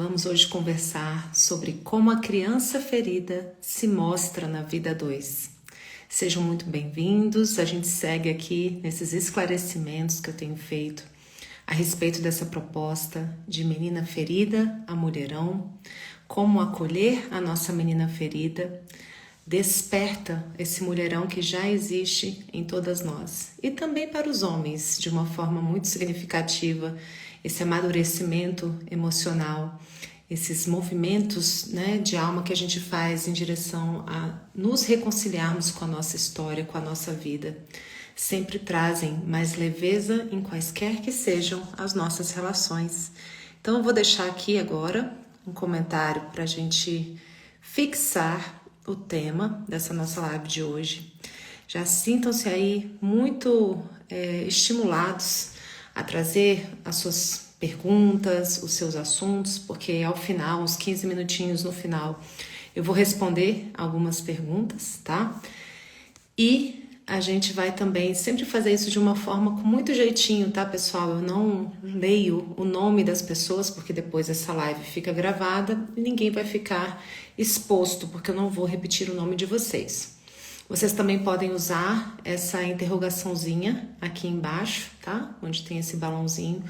Vamos hoje conversar sobre como a criança ferida se mostra na vida 2. Sejam muito bem-vindos, a gente segue aqui nesses esclarecimentos que eu tenho feito a respeito dessa proposta de menina ferida a mulherão, como acolher a nossa menina ferida, desperta esse mulherão que já existe em todas nós. E também para os homens, de uma forma muito significativa, esse amadurecimento emocional, esses movimentos, de alma que a gente faz em direção a nos reconciliarmos com a nossa história, com a nossa vida, sempre trazem mais leveza em quaisquer que sejam as nossas relações. Então eu vou deixar aqui agora um comentário para a gente fixar o tema dessa nossa live de hoje. Já sintam-se aí muito estimulados a trazer as suas perguntas, os seus assuntos, porque ao final, uns 15 minutinhos no final, eu vou responder algumas perguntas, tá? E a gente vai também sempre fazer isso de uma forma com muito jeitinho, tá, pessoal? Eu não leio o nome das pessoas, porque depois essa live fica gravada e ninguém vai ficar exposto, porque eu não vou repetir o nome de vocês. Vocês também podem usar essa interrogaçãozinha aqui embaixo, tá? Onde tem esse balãozinho,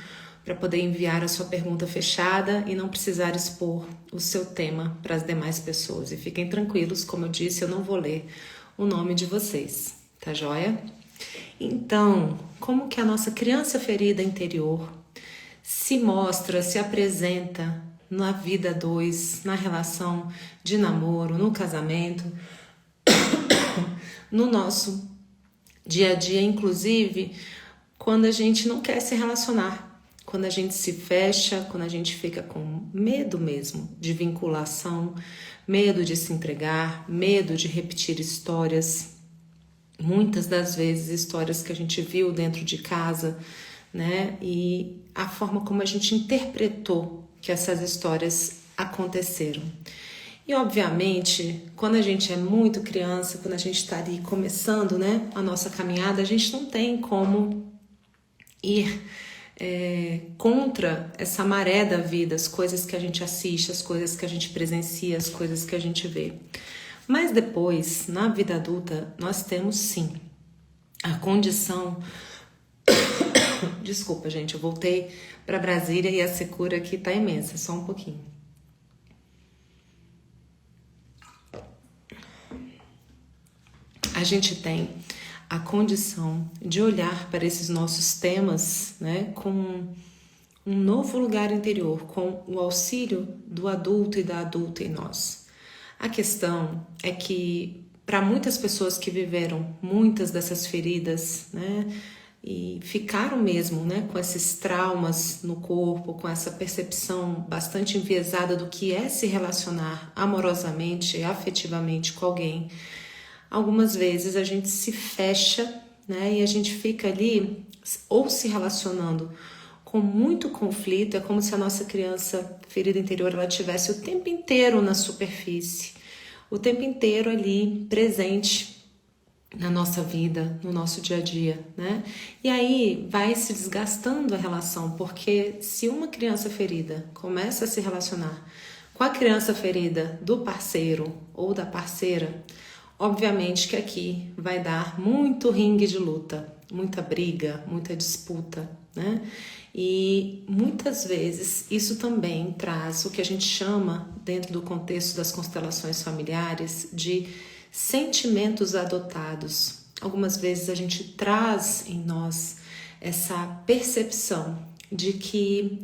para poder enviar a sua pergunta fechada e não precisar expor o seu tema para as demais pessoas. E fiquem tranquilos, como eu disse, eu não vou ler o nome de vocês, tá joia? Então, como que a nossa criança ferida interior se mostra, se apresenta na vida 2, na relação de namoro, no casamento, no nosso dia a dia, inclusive quando a gente não quer se relacionar, quando a gente se fecha, quando a gente fica com medo mesmo de vinculação, medo de se entregar, medo de repetir histórias, muitas das vezes histórias que a gente viu dentro de casa, e a forma como a gente interpretou que essas histórias aconteceram. E obviamente, quando a gente é muito criança, quando a gente está ali começando, a nossa caminhada, a gente não tem como ir contra essa maré da vida, as coisas que a gente assiste, as coisas que a gente presencia, as coisas que a gente vê. Mas depois, na vida adulta, nós temos sim a condição... Desculpa, gente, eu voltei para Brasília e a secura aqui tá imensa, só um pouquinho. A gente tem a condição de olhar para esses nossos temas, com um novo lugar interior, com o auxílio do adulto e da adulta em nós. A questão é que, para muitas pessoas que viveram muitas dessas feridas, e ficaram mesmo, com esses traumas no corpo, com essa percepção bastante enviesada do que é se relacionar amorosamente e afetivamente com alguém, algumas vezes a gente se fecha, e a gente fica ali ou se relacionando com muito conflito. É como se a nossa criança ferida interior ela tivesse o tempo inteiro na superfície, o tempo inteiro ali presente na nossa vida, no nosso dia a dia, E aí vai se desgastando a relação, porque se uma criança ferida começa a se relacionar com a criança ferida do parceiro ou da parceira, obviamente que aqui vai dar muito ringue de luta, muita briga, muita disputa, E muitas vezes isso também traz o que a gente chama, dentro do contexto das constelações familiares, de sentimentos adotados. Algumas vezes a gente traz em nós essa percepção de que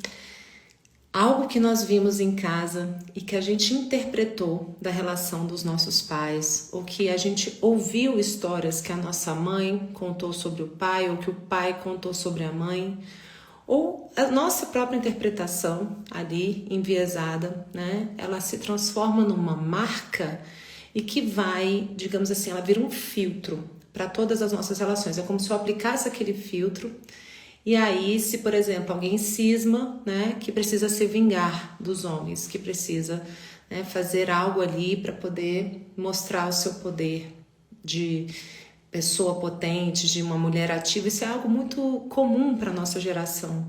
algo que nós vimos em casa e que a gente interpretou da relação dos nossos pais, ou que a gente ouviu histórias que a nossa mãe contou sobre o pai, ou que o pai contou sobre a mãe, ou a nossa própria interpretação ali enviesada, ela se transforma numa marca e que vai, digamos assim, ela vira um filtro para todas as nossas relações. É como se eu aplicasse aquele filtro. E aí, se, por exemplo, alguém cisma, que precisa se vingar dos homens, que precisa fazer algo ali para poder mostrar o seu poder de pessoa potente, de uma mulher ativa, isso é algo muito comum para a nossa geração,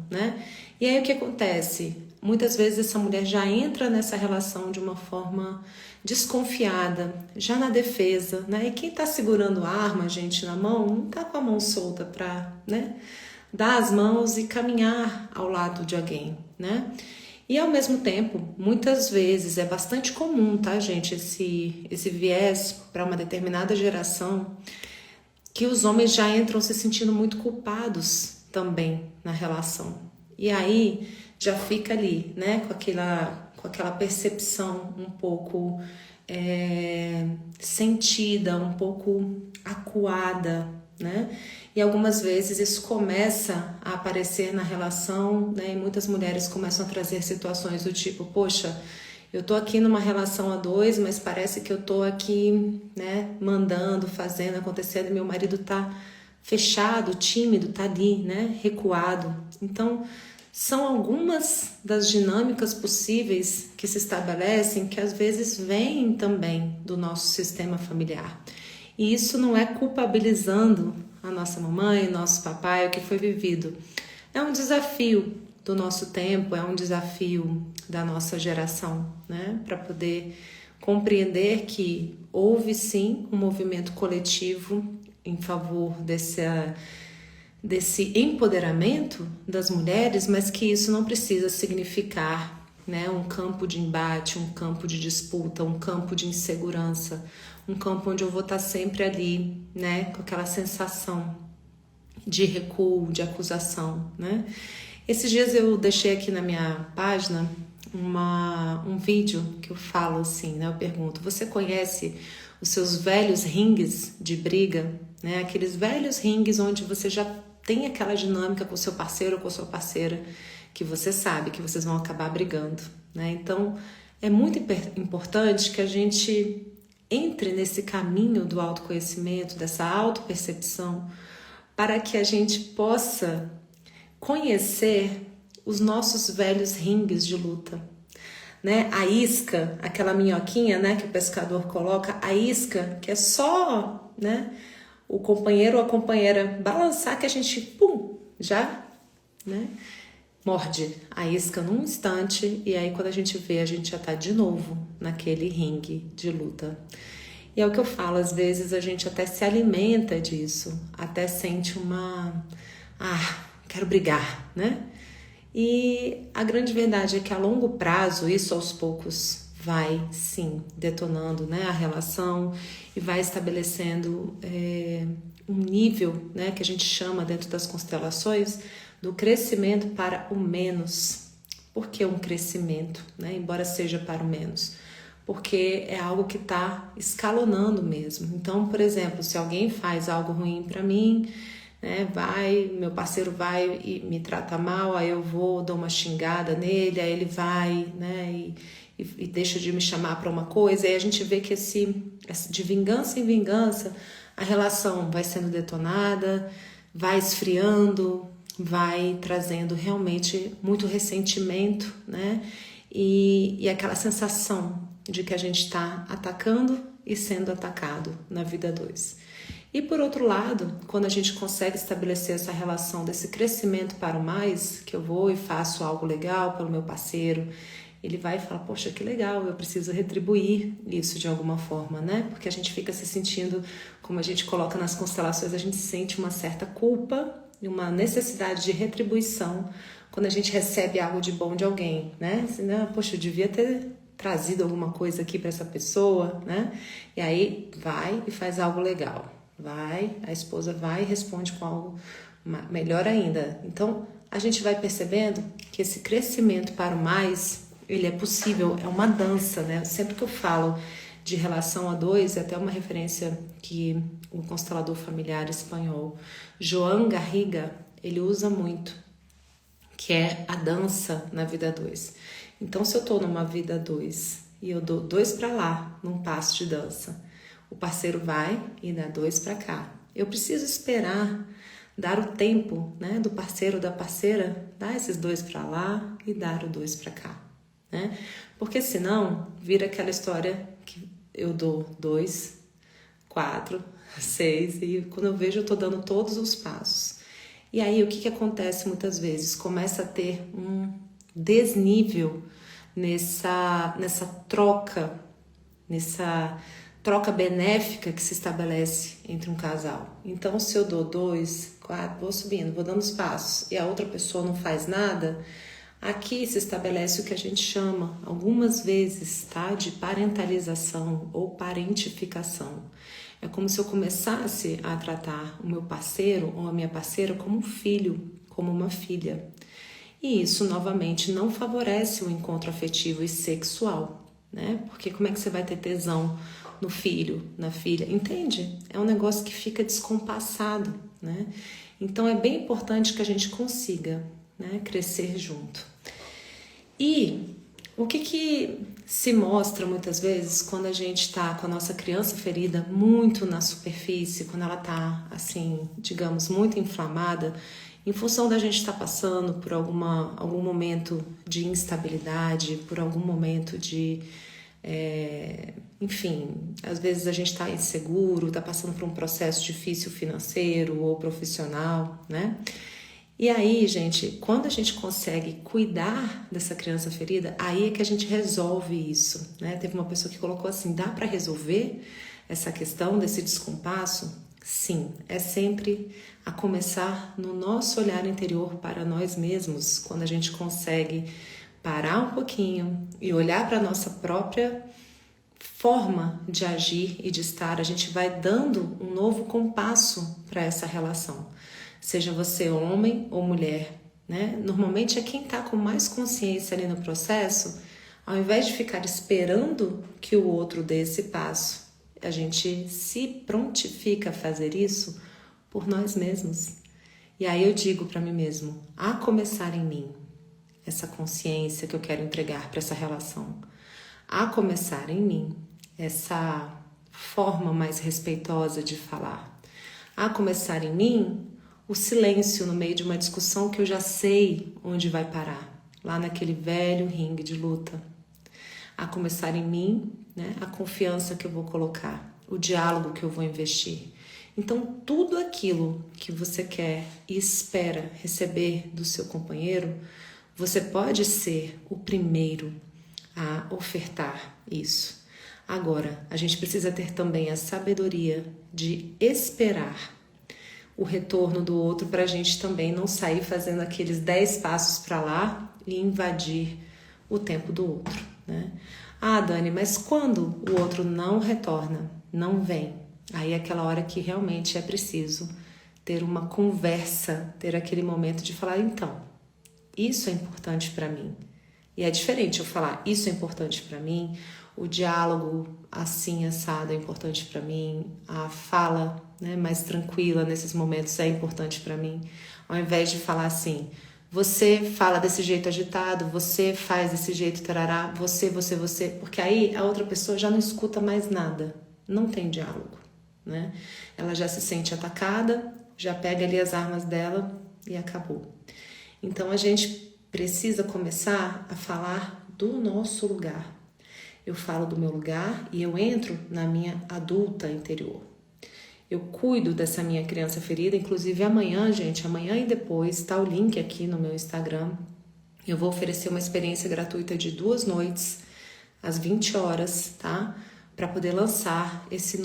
E aí o que acontece? muitas vezes essa mulher já entra nessa relação de uma forma desconfiada, já na defesa, né? E quem tá segurando a arma, gente, na mão, não tá com a mão solta para, né, dar as mãos e caminhar ao lado de alguém, né? E ao mesmo tempo, muitas vezes é bastante comum, tá, gente, esse viés para uma determinada geração, que os homens já entram se sentindo muito culpados também na relação. E aí já fica ali, né, com aquela percepção um pouco sentida, um pouco acuada, né? E algumas vezes isso começa a aparecer na relação, né? E muitas mulheres começam a trazer situações do tipo, poxa, eu tô aqui numa relação a dois, mas parece que eu tô aqui, né, mandando, fazendo, acontecendo, e meu marido tá fechado, tímido, tá ali, né, recuado. Então, são algumas das dinâmicas possíveis que se estabelecem que às vezes vêm também do nosso sistema familiar. E isso não é culpabilizando a nossa mamãe, nosso papai, o que foi vivido. É um desafio do nosso tempo, é um desafio da nossa geração, né? Para poder compreender que houve sim um movimento coletivo em favor desse empoderamento das mulheres, mas que isso não precisa significar, né, um campo de embate, um campo de disputa, um campo de insegurança, um campo onde eu vou estar sempre ali, né, com aquela sensação de recuo, de acusação, né? Esses dias eu deixei aqui na minha página um vídeo que eu falo assim, né? Eu pergunto, você conhece os seus velhos ringues de briga, né? Aqueles velhos ringues onde você já tem aquela dinâmica com o seu parceiro ou com a sua parceira, que você sabe que vocês vão acabar brigando, né? Então, é muito importante que a gente entre nesse caminho do autoconhecimento, dessa autopercepção, para que a gente possa conhecer os nossos velhos ringues de luta, né? A isca, aquela minhoquinha, né, que o pescador coloca, a isca que é só, né, o companheiro ou a companheira balançar que a gente, pum, já, né, morde a isca num instante e aí quando a gente vê, a gente já tá de novo naquele ringue de luta. E é o que eu falo, às vezes a gente até se alimenta disso, até sente quero brigar, né? E a grande verdade é que a longo prazo, isso aos poucos vai sim detonando, né, a relação e vai estabelecendo um nível, né, que a gente chama dentro das constelações do crescimento para o menos. Por que um crescimento, né, embora seja para o menos? Porque é algo que está escalonando mesmo. Então, por exemplo, se alguém faz algo ruim para mim, né, meu parceiro vai e me trata mal, aí eu vou, dou uma xingada nele, aí ele vai, né, e deixa de me chamar para uma coisa, aí a gente vê que de vingança em vingança, a relação vai sendo detonada, vai esfriando, vai trazendo realmente muito ressentimento, né, e aquela sensação de que a gente está atacando e sendo atacado na vida dois. E por outro lado, quando a gente consegue estabelecer essa relação desse crescimento para o mais, que eu vou e faço algo legal pelo meu parceiro, ele vai e fala, poxa, que legal, eu preciso retribuir isso de alguma forma, né? Porque a gente fica se sentindo, como a gente coloca nas constelações, a gente sente uma certa culpa e uma necessidade de retribuição quando a gente recebe algo de bom de alguém, né? Assim, poxa, eu devia ter trazido alguma coisa aqui para essa pessoa, né? E aí vai e faz algo legal. A esposa vai e responde com algo melhor ainda. Então, a gente vai percebendo que esse crescimento para o mais, ele é possível, é uma dança, né? Sempre que eu falo de relação a dois, é até uma referência que o constelador familiar espanhol, Joan Garriga, ele usa muito, que é a dança na vida dois. Então, se eu tô numa vida dois e eu dou dois para lá, num passo de dança, o parceiro vai e dá dois para cá. Eu preciso esperar, dar o tempo, né, do parceiro ou da parceira, dar esses dois para lá e dar o dois para cá, né? Porque senão vira aquela história que eu dou 2, 4, 6 e quando eu vejo eu tô dando todos os passos. E aí o que acontece muitas vezes? Começa a ter um desnível nessa troca benéfica que se estabelece entre um casal. Então, se eu dou 2, 4, vou subindo, vou dando os passos e a outra pessoa não faz nada, aqui se estabelece o que a gente chama, algumas vezes, tá, de parentalização ou parentificação. É como se eu começasse a tratar o meu parceiro ou a minha parceira como um filho, como uma filha. E isso, novamente, não favorece o encontro afetivo e sexual, né? Porque como é que você vai ter tesão no filho, na filha? Entende? É um negócio que fica descompassado, né? Então, é bem importante que a gente consiga, né, crescer junto. E o que se mostra muitas vezes quando a gente está com a nossa criança ferida muito na superfície, quando ela está, assim, digamos, muito inflamada, em função da gente estar passando por algum momento de instabilidade, por algum momento de, enfim, às vezes a gente está inseguro, está passando por um processo difícil financeiro ou profissional, né? E aí, gente, quando a gente consegue cuidar dessa criança ferida, aí é que a gente resolve isso, né? Teve uma pessoa que colocou assim, dá para resolver essa questão desse descompasso? Sim, é sempre a começar no nosso olhar interior para nós mesmos, quando a gente consegue parar um pouquinho e olhar para a nossa própria forma de agir e de estar, a gente vai dando um novo compasso para essa relação. Seja você homem ou mulher, né? Normalmente é quem está com mais consciência ali no processo, ao invés de ficar esperando que o outro dê esse passo, a gente se prontifica a fazer isso por nós mesmos. E aí eu digo para mim mesmo, a começar em mim, essa consciência que eu quero entregar para essa relação, a começar em mim, essa forma mais respeitosa de falar, a começar em mim, o silêncio no meio de uma discussão que eu já sei onde vai parar, lá naquele velho ringue de luta. A começar em mim, né, a confiança que eu vou colocar, o diálogo que eu vou investir. Então, tudo aquilo que você quer e espera receber do seu companheiro, você pode ser o primeiro a ofertar isso. Agora, a gente precisa ter também a sabedoria de esperar o retorno do outro para a gente também não sair fazendo aqueles 10 passos para lá e invadir o tempo do outro, né? Ah, Dani, mas quando o outro não retorna, não vem, aí é aquela hora que realmente é preciso ter uma conversa, ter aquele momento de falar, então, isso é importante para mim. E é diferente eu falar, isso é importante para mim, o diálogo assim, assado é importante para mim, a fala, né, mais tranquila nesses momentos é importante para mim, ao invés de falar assim, você fala desse jeito agitado, você faz desse jeito tarará, você, porque aí a outra pessoa já não escuta mais nada, não tem diálogo, né? Ela já se sente atacada, já pega ali as armas dela e acabou. Então a gente precisa começar a falar do nosso lugar. Eu falo do meu lugar e eu entro na minha adulta interior. Eu cuido dessa minha criança ferida, inclusive amanhã, gente, amanhã e depois, tá o link aqui no meu Instagram. Eu vou oferecer uma experiência gratuita de 2 noites, às 20 horas, tá? Para poder lançar essa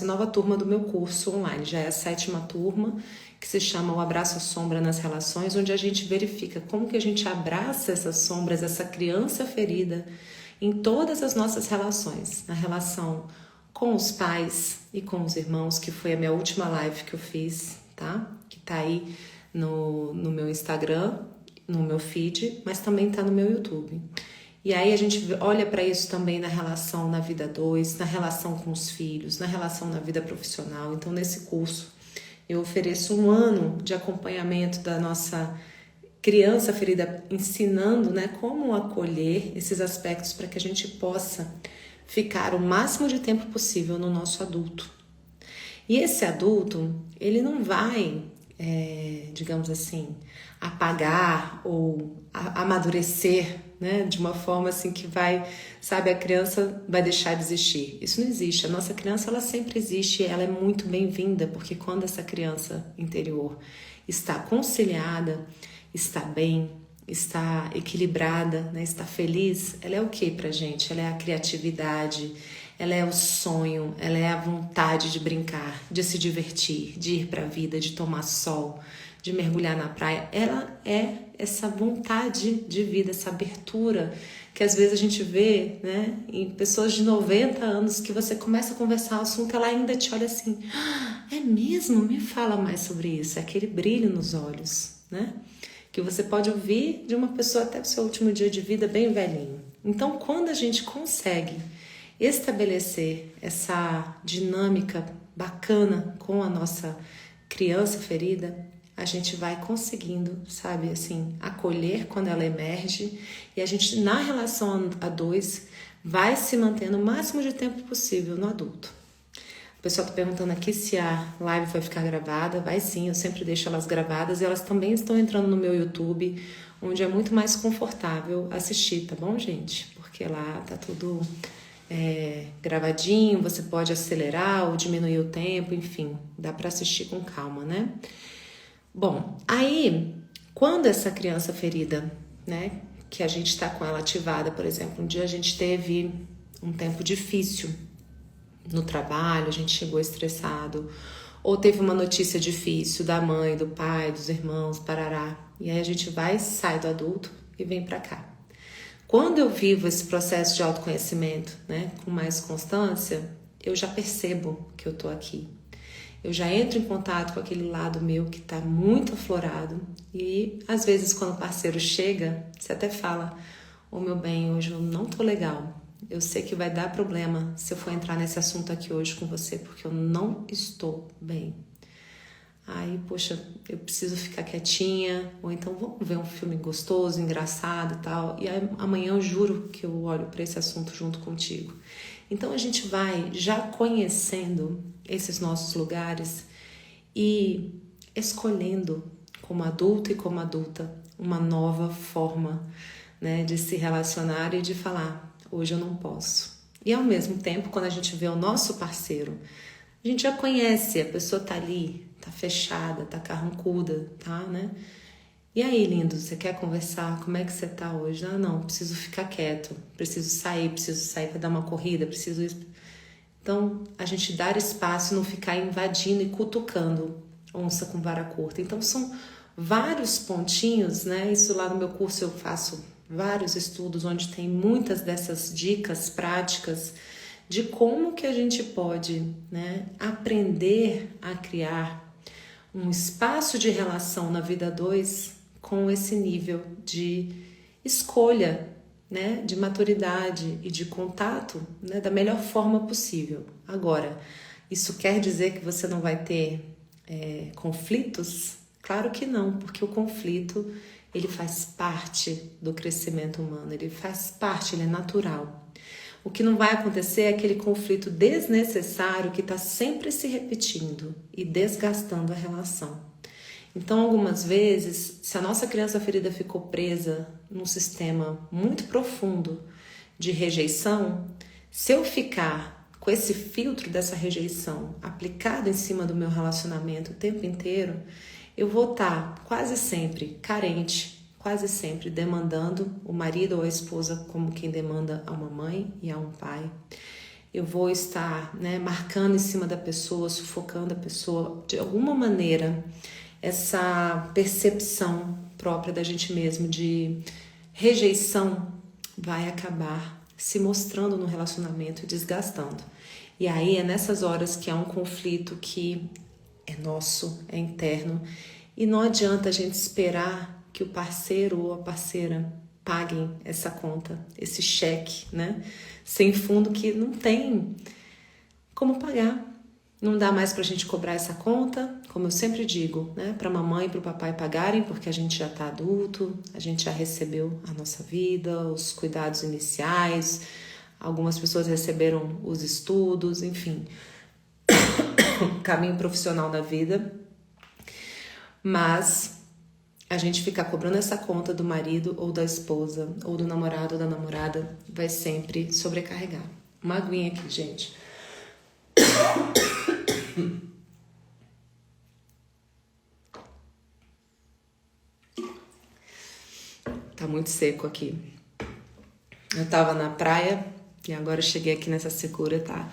nova turma do meu curso online. Já é a 7ª turma, que se chama O Abraço à Sombra nas Relações, onde a gente verifica como que a gente abraça essas sombras, essa criança ferida, em todas as nossas relações. Na relação com os pais e com os irmãos, que foi a minha última live que eu fiz, tá? Que tá aí no meu Instagram, no meu feed, mas também tá no meu YouTube. E aí a gente olha para isso também na relação na vida 2, na relação com os filhos, na relação na vida profissional. Então, nesse curso, eu ofereço 1 ano de acompanhamento da nossa criança ferida, ensinando, né, como acolher esses aspectos para que a gente possa ficar o máximo de tempo possível no nosso adulto. E esse adulto, ele não vai, digamos assim, apagar ou amadurecer, né, de uma forma assim que vai, sabe, a criança vai deixar de existir. Isso não existe. A nossa criança, ela sempre existe e ela é muito bem-vinda, porque quando essa criança interior está conciliada, está bem, está equilibrada, né, está feliz, ela é o que pra gente? Ela é a criatividade, ela é o sonho, ela é a vontade de brincar, de se divertir, de ir pra vida, de tomar sol, de mergulhar na praia. Ela é essa vontade de vida, essa abertura que às vezes a gente vê, né, em pessoas de 90 anos que você começa a conversar o assunto, ela ainda te olha assim, ah, é mesmo? Me fala mais sobre isso. É aquele brilho nos olhos, né? Que você pode ouvir de uma pessoa até o seu último dia de vida bem velhinho. Então, quando a gente consegue estabelecer essa dinâmica bacana com a nossa criança ferida, a gente vai conseguindo, sabe, assim, acolher quando ela emerge e a gente, na relação a dois, vai se mantendo o máximo de tempo possível no adulto. O pessoal tá perguntando aqui se a live vai ficar gravada. Vai sim, eu sempre deixo elas gravadas e elas também estão entrando no meu YouTube, onde é muito mais confortável assistir, tá bom, gente? Porque lá tá tudo gravadinho, você pode acelerar ou diminuir o tempo, enfim, dá para assistir com calma, né? Bom, aí, quando essa criança ferida, né, que a gente tá com ela ativada, por exemplo, um dia a gente teve um tempo difícil no trabalho, a gente chegou estressado, ou teve uma notícia difícil da mãe, do pai, dos irmãos, parará, e aí a gente vai, sai do adulto e vem pra cá. Quando eu vivo esse processo de autoconhecimento, né, com mais constância, eu já percebo que eu tô aqui. Eu já entro em contato com aquele lado meu que tá muito aflorado e às vezes quando o parceiro chega, você até fala, ô meu bem, hoje eu não tô legal. Eu sei que vai dar problema se eu for entrar nesse assunto aqui hoje com você, porque eu não estou bem. Aí, poxa, eu preciso ficar quietinha, ou então vamos ver um filme gostoso, engraçado e tal. E aí, amanhã eu juro que eu olho para esse assunto junto contigo. Então a gente vai já conhecendo esses nossos lugares e escolhendo como adulto e como adulta uma nova forma, né, de se relacionar e de falar, hoje eu não posso. E ao mesmo tempo, quando a gente vê o nosso parceiro, a gente já conhece, a pessoa tá ali, tá fechada, tá carrancuda, tá, né? E aí, lindo, você quer conversar? Como é que você tá hoje? Ah, não, preciso ficar quieto, preciso sair para dar uma corrida, preciso isso. Então, a gente dar espaço e não ficar invadindo e cutucando onça com vara curta. Então, são vários pontinhos, né? Isso lá no meu curso eu faço vários estudos onde tem muitas dessas dicas práticas de como que a gente pode, né, aprender a criar um espaço de relação na vida 2 com esse nível de escolha, né, de maturidade e de contato, né, da melhor forma possível. Agora, isso quer dizer que você não vai ter conflitos? Claro que não, porque o conflito ele faz parte do crescimento humano, ele faz parte, ele é natural. O que não vai acontecer é aquele conflito desnecessário que está sempre se repetindo e desgastando a relação. Então, algumas vezes, se a nossa criança ferida ficou presa num sistema muito profundo de rejeição, se eu ficar com esse filtro dessa rejeição aplicado em cima do meu relacionamento o tempo inteiro, eu vou estar quase sempre carente, quase sempre demandando o marido ou a esposa como quem demanda a uma mãe e a um pai. Eu vou estar, né, marcando em cima da pessoa, sufocando a pessoa. De alguma maneira, essa percepção própria da gente mesmo de rejeição vai acabar se mostrando no relacionamento e desgastando. E aí é nessas horas que há um conflito que é nosso, é interno, e não adianta a gente esperar que o parceiro ou a parceira paguem essa conta, esse cheque, né? Sem fundo que não tem como pagar. Não dá mais pra gente cobrar essa conta, como eu sempre digo, né? Pra mamãe e pro papai pagarem, porque a gente já tá adulto, a gente já recebeu a nossa vida, os cuidados iniciais, algumas pessoas receberam os estudos, enfim, caminho profissional da vida. Mas a gente ficar cobrando essa conta do marido ou da esposa, ou do namorado ou da namorada, vai sempre sobrecarregar. Uma aguinha aqui, gente. muito seco aqui. Eu tava na praia e agora eu cheguei aqui nessa secura, tá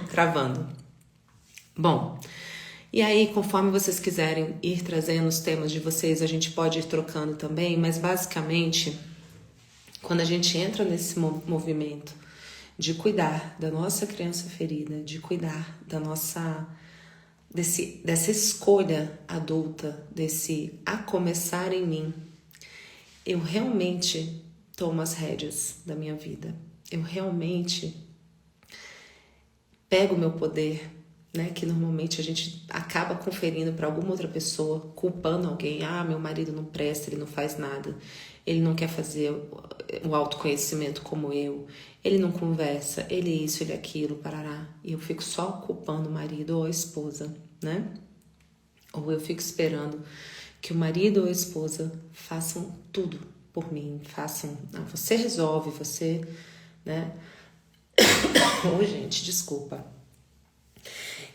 travando. Bom, e aí, conforme vocês quiserem ir trazendo os temas de vocês, a gente pode ir trocando também, mas basicamente, quando a gente entra nesse movimento de cuidar da nossa criança ferida, de cuidar da nossa dessa escolha adulta, desse a começar em mim, eu realmente tomo as rédeas da minha vida. Eu realmente pego o meu poder, né, que normalmente a gente acaba conferindo para alguma outra pessoa, culpando alguém. Ah, meu marido não presta, ele não faz nada, ele não quer fazer o autoconhecimento como eu, ele não conversa, ele isso, ele aquilo, parará. E eu fico só culpando o marido ou a esposa, né? Ou eu fico esperando que o marido ou a esposa façam tudo por mim, façam... Não, você resolve, você, né? Oi, gente, desculpa.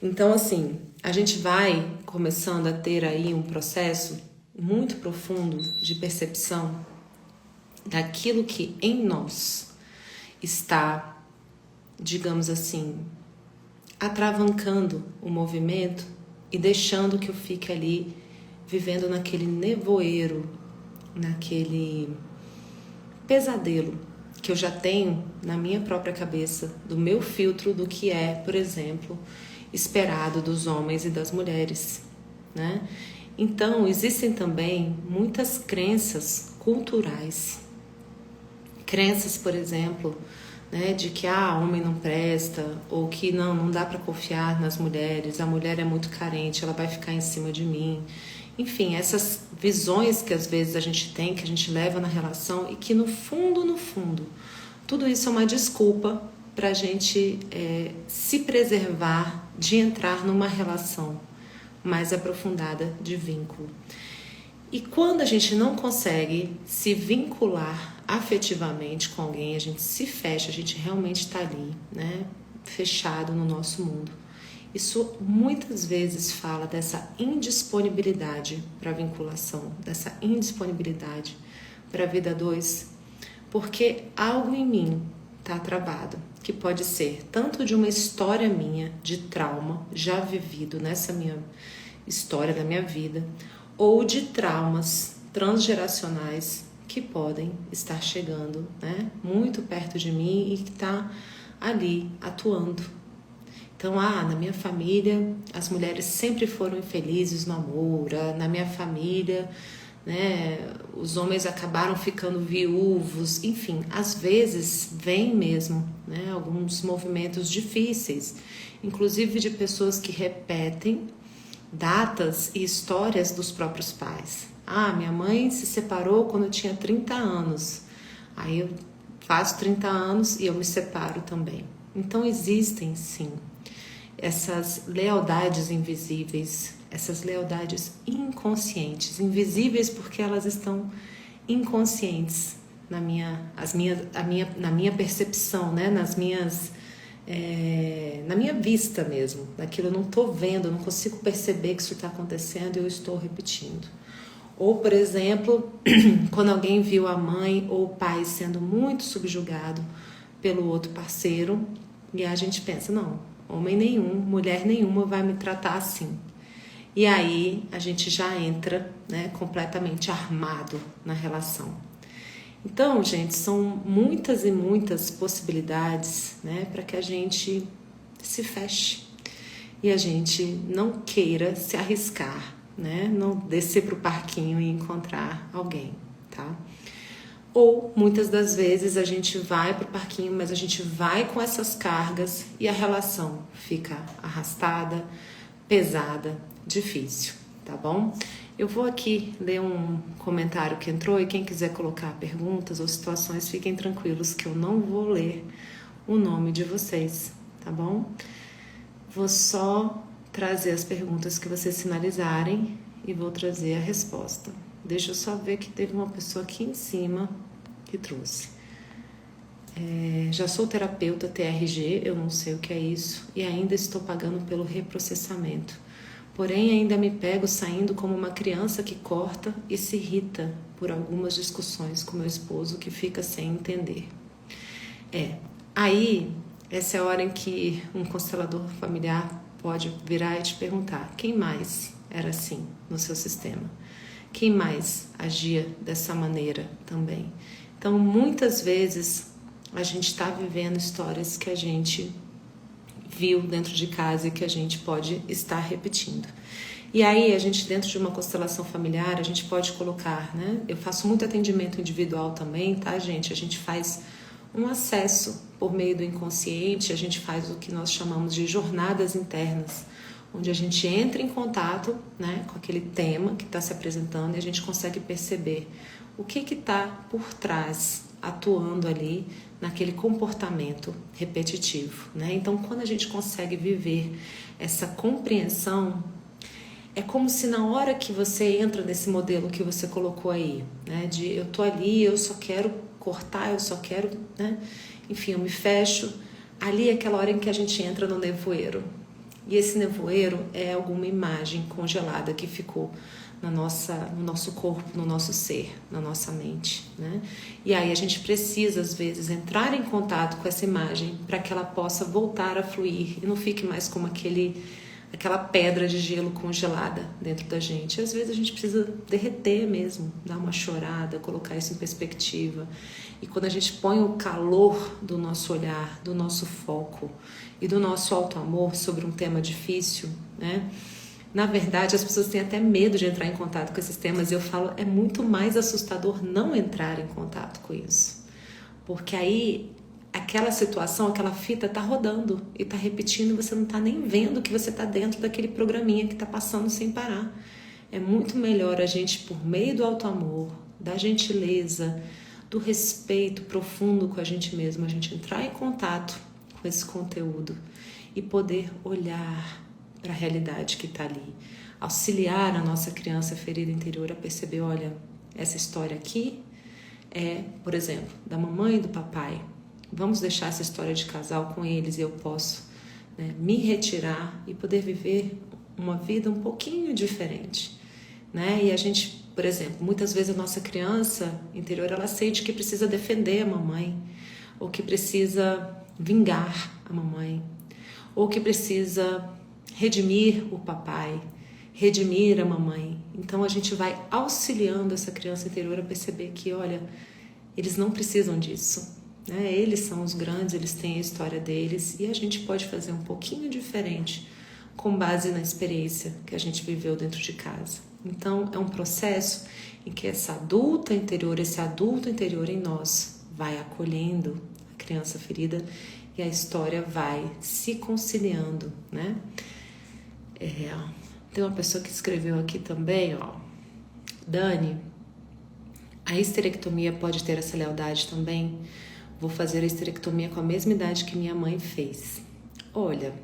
Então, assim, a gente vai começando a ter aí um processo muito profundo de percepção daquilo que em nós está, digamos assim, atravancando o movimento e deixando que eu fique ali vivendo naquele nevoeiro, naquele pesadelo que eu já tenho na minha própria cabeça, do meu filtro do que é, por exemplo, esperado dos homens e das mulheres, né? Então, existem também muitas crenças culturais. Crenças, por exemplo, né, de que homem não presta, ou que não dá para confiar nas mulheres, a mulher é muito carente, ela vai ficar em cima de mim. Enfim, essas visões que às vezes a gente tem, que a gente leva na relação e que no fundo, tudo isso é uma desculpa para a gente se preservar de entrar numa relação mais aprofundada de vínculo. E quando a gente não consegue se vincular afetivamente com alguém, a gente se fecha, a gente realmente está ali, né, fechado no nosso mundo. Isso muitas vezes fala dessa indisponibilidade para a vinculação, dessa indisponibilidade para a vida a dois, porque algo em mim está travado, que pode ser tanto de uma história minha, de trauma, já vivido nessa minha história da minha vida, ou de traumas transgeracionais que podem estar chegando, né, muito perto de mim e que está ali atuando. Então, na minha família, as mulheres sempre foram infelizes no amor, na minha família, né, os homens acabaram ficando viúvos, enfim, às vezes vem mesmo, né, alguns movimentos difíceis, inclusive de pessoas que repetem datas e histórias dos próprios pais. Minha mãe se separou quando eu tinha 30 anos, aí eu faço 30 anos e eu me separo também. Então existem sim essas lealdades invisíveis, essas lealdades inconscientes, invisíveis porque elas estão inconscientes na minha percepção, né? Na minha vista mesmo, daquilo eu não estou vendo, eu não consigo perceber que isso está acontecendo e eu estou repetindo. Ou, por exemplo, quando alguém viu a mãe ou o pai sendo muito subjugado pelo outro parceiro e a gente pensa, não, homem nenhum, mulher nenhuma vai me tratar assim. E aí a gente já entra, né, completamente armado na relação. Então, gente, são muitas e muitas possibilidades, né, para que a gente se feche e a gente não queira se arriscar, né, não descer para o parquinho e encontrar alguém, tá? Ou muitas das vezes a gente vai para o parquinho, mas a gente vai com essas cargas e a relação fica arrastada, pesada, difícil, tá bom? Eu vou aqui ler um comentário que entrou e quem quiser colocar perguntas ou situações, fiquem tranquilos que eu não vou ler o nome de vocês, tá bom? Vou só trazer as perguntas que vocês sinalizarem e vou trazer a resposta. Deixa eu só ver que teve uma pessoa aqui em cima que trouxe. Já sou terapeuta TRG, eu não sei o que é isso, e ainda estou pagando pelo reprocessamento. Porém, ainda me pego saindo como uma criança que corta e se irrita por algumas discussões com meu esposo que fica sem entender. Aí, essa é a hora em que um constelador familiar pode virar e te perguntar: quem mais era assim no seu sistema? Quem mais agia dessa maneira também? Então, muitas vezes, a gente está vivendo histórias que a gente viu dentro de casa e que a gente pode estar repetindo. E aí, a gente, dentro de uma constelação familiar, a gente pode colocar, né? Eu faço muito atendimento individual também, tá, gente? A gente faz um acesso por meio do inconsciente, a gente faz o que nós chamamos de jornadas internas, onde a gente entra em contato, né, com aquele tema que está se apresentando e a gente consegue perceber o que está por trás, atuando ali naquele comportamento repetitivo, né? Então, quando a gente consegue viver essa compreensão, é como se na hora que você entra nesse modelo que você colocou aí, né, de eu tô ali, eu só quero cortar, eu só quero, né, enfim, eu me fecho, ali é aquela hora em que a gente entra no nevoeiro. E esse nevoeiro é alguma imagem congelada que ficou no nosso corpo, no nosso ser, na nossa mente, né? E aí a gente precisa, às vezes, entrar em contato com essa imagem para que ela possa voltar a fluir e não fique mais como aquela pedra de gelo congelada dentro da gente. Às vezes a gente precisa derreter mesmo, dar uma chorada, colocar isso em perspectiva. E quando a gente põe o calor do nosso olhar, do nosso foco e do nosso auto-amor sobre um tema difícil, né? Na verdade, as pessoas têm até medo de entrar em contato com esses temas. E eu falo, é muito mais assustador não entrar em contato com isso. Porque aí aquela situação, aquela fita tá rodando e tá repetindo e você não tá nem vendo que você tá dentro daquele programinha que tá passando sem parar. É muito melhor a gente, por meio do auto-amor, da gentileza, do respeito profundo com a gente mesmo, a gente entrar em contato com esse conteúdo e poder olhar para a realidade que está ali, auxiliar a nossa criança ferida interior a perceber, olha, essa história aqui é, por exemplo, da mamãe e do papai. Vamos deixar essa história de casal com eles e eu posso, né, me retirar e poder viver uma vida um pouquinho diferente, né? E a gente, por exemplo, muitas vezes a nossa criança interior, ela sente que precisa defender a mamãe, ou que precisa vingar a mamãe, ou que precisa redimir o papai, redimir a mamãe. Então a gente vai auxiliando essa criança interior a perceber que, olha, eles não precisam disso, né? Eles são os grandes, eles têm a história deles e a gente pode fazer um pouquinho diferente com base na experiência que a gente viveu dentro de casa. Então é um processo em que essa adulta interior, esse adulto interior em nós vai acolhendo a criança ferida e a história vai se conciliando, né? Tem uma pessoa que escreveu aqui também, ó, Dani, a histerectomia pode ter essa lealdade também? Vou fazer a histerectomia com a mesma idade que minha mãe fez. Olha,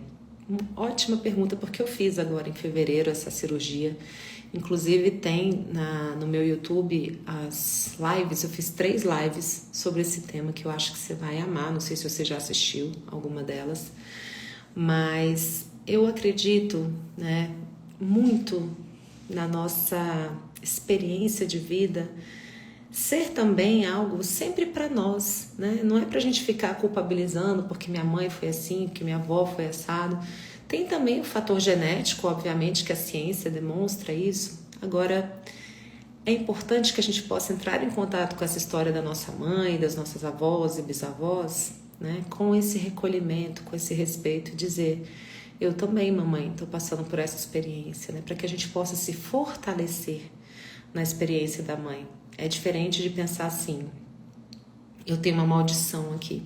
ótima pergunta, porque eu fiz agora em fevereiro essa cirurgia. Inclusive tem no meu YouTube as lives, eu fiz 3 lives sobre esse tema que eu acho que você vai amar. Não sei se você já assistiu alguma delas, mas eu acredito, né, muito na nossa experiência de vida ser também algo sempre para nós, né? Não é para a gente ficar culpabilizando porque minha mãe foi assim, porque minha avó foi assado. Tem também o fator genético, obviamente, que a ciência demonstra isso. Agora, é importante que a gente possa entrar em contato com essa história da nossa mãe, das nossas avós e bisavós, né? Com esse recolhimento, com esse respeito, e dizer: eu também, mamãe, estou passando por essa experiência, né? Para que a gente possa se fortalecer na experiência da mãe. É diferente de pensar assim: eu tenho uma maldição aqui,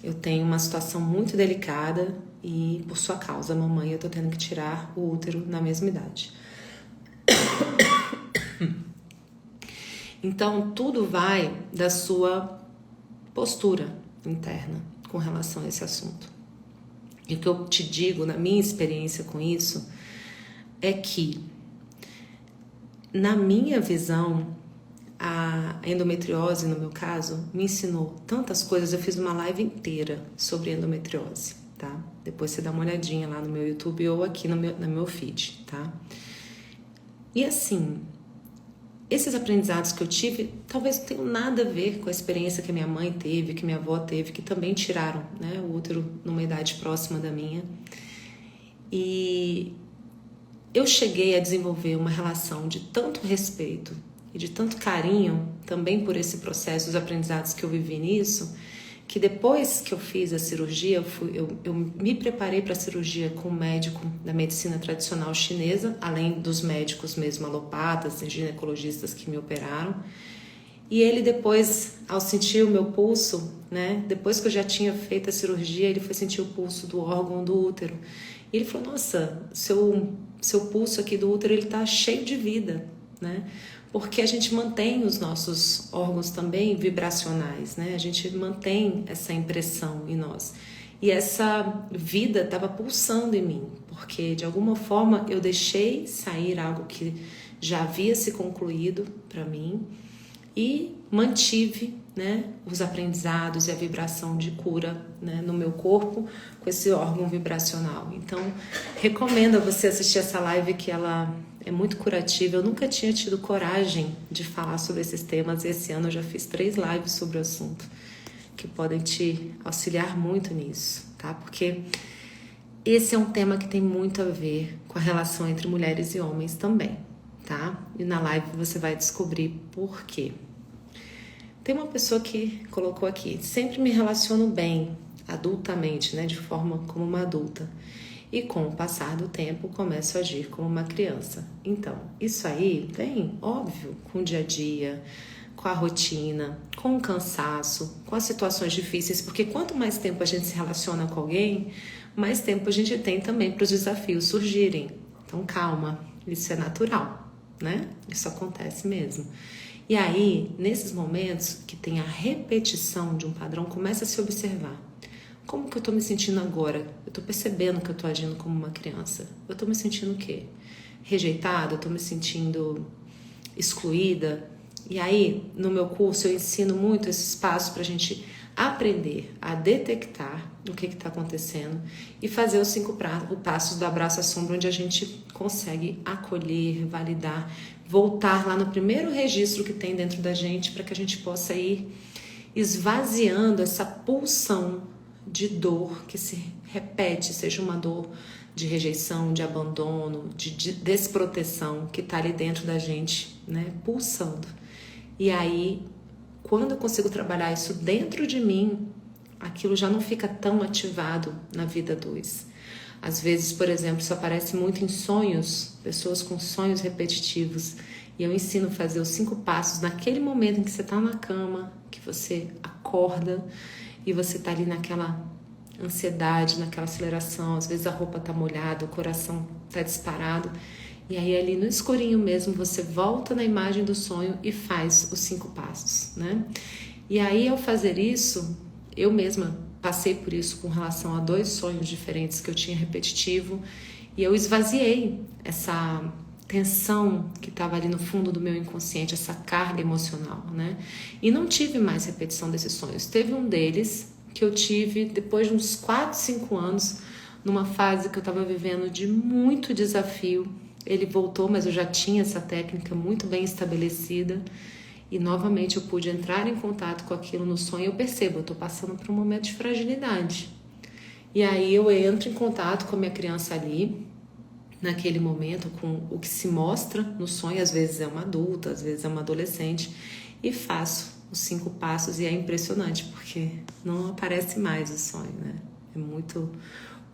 eu tenho uma situação muito delicada e por sua causa, mamãe, eu estou tendo que tirar o útero na mesma idade. Então, tudo vai da sua postura interna com relação a esse assunto. E o que eu te digo, na minha experiência com isso, é que, na minha visão, a endometriose, no meu caso, me ensinou tantas coisas. Eu fiz uma live inteira sobre endometriose, tá? Depois você dá uma olhadinha lá no meu YouTube ou aqui no meu feed, tá? E assim, esses aprendizados que eu tive talvez não tenham nada a ver com a experiência que a minha mãe teve, que minha avó teve, que também tiraram, né, o útero numa idade próxima da minha. E eu cheguei a desenvolver uma relação de tanto respeito e de tanto carinho também por esse processo, os aprendizados que eu vivi nisso, que depois que eu fiz a cirurgia, eu me preparei para a cirurgia com um médico da medicina tradicional chinesa, além dos médicos mesmo alopatas e ginecologistas que me operaram. E ele depois, ao sentir o meu pulso, né, depois que eu já tinha feito a cirurgia, ele foi sentir o pulso do órgão do útero. E ele falou, nossa, seu pulso aqui do útero, ele tá cheio de vida, né? Porque a gente mantém os nossos órgãos também vibracionais, né? A gente mantém essa impressão em nós. E essa vida estava pulsando em mim, porque de alguma forma eu deixei sair algo que já havia se concluído para mim e mantive, né, os aprendizados e a vibração de cura, né, no meu corpo com esse órgão vibracional. Então, recomendo a você assistir essa live, que ela é muito curativa. Eu nunca tinha tido coragem de falar sobre esses temas. Esse ano eu já fiz 3 lives sobre o assunto, que podem te auxiliar muito nisso, tá? Porque esse é um tema que tem muito a ver com a relação entre mulheres e homens também, tá? E na live você vai descobrir por quê. Tem uma pessoa que colocou aqui, sempre me relaciono bem, adultamente, né, de forma como uma adulta. E com o passar do tempo, começo a agir como uma criança. Então, isso aí vem, óbvio, com o dia a dia, com a rotina, com o cansaço, com as situações difíceis, porque quanto mais tempo a gente se relaciona com alguém, mais tempo a gente tem também para os desafios surgirem. Então, calma, isso é natural, né? Isso acontece mesmo. E aí, nesses momentos que tem a repetição de um padrão, começa a se observar. Como que eu tô me sentindo agora? Eu tô percebendo que eu tô agindo como uma criança. Eu tô me sentindo o quê? Rejeitada? Eu tô me sentindo excluída? E aí, no meu curso, eu ensino muito esses passos pra gente aprender a detectar o que está acontecendo e fazer os 5 passos do abraço à sombra, onde a gente consegue acolher, validar, voltar lá no primeiro registro que tem dentro da gente, para que a gente possa ir esvaziando essa pulsão de dor que se repete, seja uma dor de rejeição, de abandono, de desproteção que está ali dentro da gente, né, pulsando. E aí, quando eu consigo trabalhar isso dentro de mim, aquilo já não fica tão ativado na vida 2. Às vezes, por exemplo, isso aparece muito em sonhos, pessoas com sonhos repetitivos. E eu ensino a fazer os 5 passos naquele momento em que você está na cama, que você acorda e você está ali naquela ansiedade, naquela aceleração. Às vezes a roupa está molhada, o coração está disparado. E aí ali no escurinho mesmo você volta na imagem do sonho e faz os 5 passos, né? E aí ao fazer isso, eu mesma passei por isso com relação a 2 sonhos diferentes que eu tinha repetitivo, e eu esvaziei essa tensão que estava ali no fundo do meu inconsciente, essa carga emocional, né? E não tive mais repetição desses sonhos. Teve um deles que eu tive depois de uns 4, 5 anos, numa fase que eu estava vivendo de muito desafio. Ele voltou, mas eu já tinha essa técnica muito bem estabelecida. E novamente eu pude entrar em contato com aquilo no sonho. Eu percebo, eu estou passando por um momento de fragilidade. E aí eu entro em contato com a minha criança ali, naquele momento, com o que se mostra no sonho. Às vezes é uma adulta, às vezes é uma adolescente. E faço os 5 passos e é impressionante, porque não aparece mais o sonho, né? É muito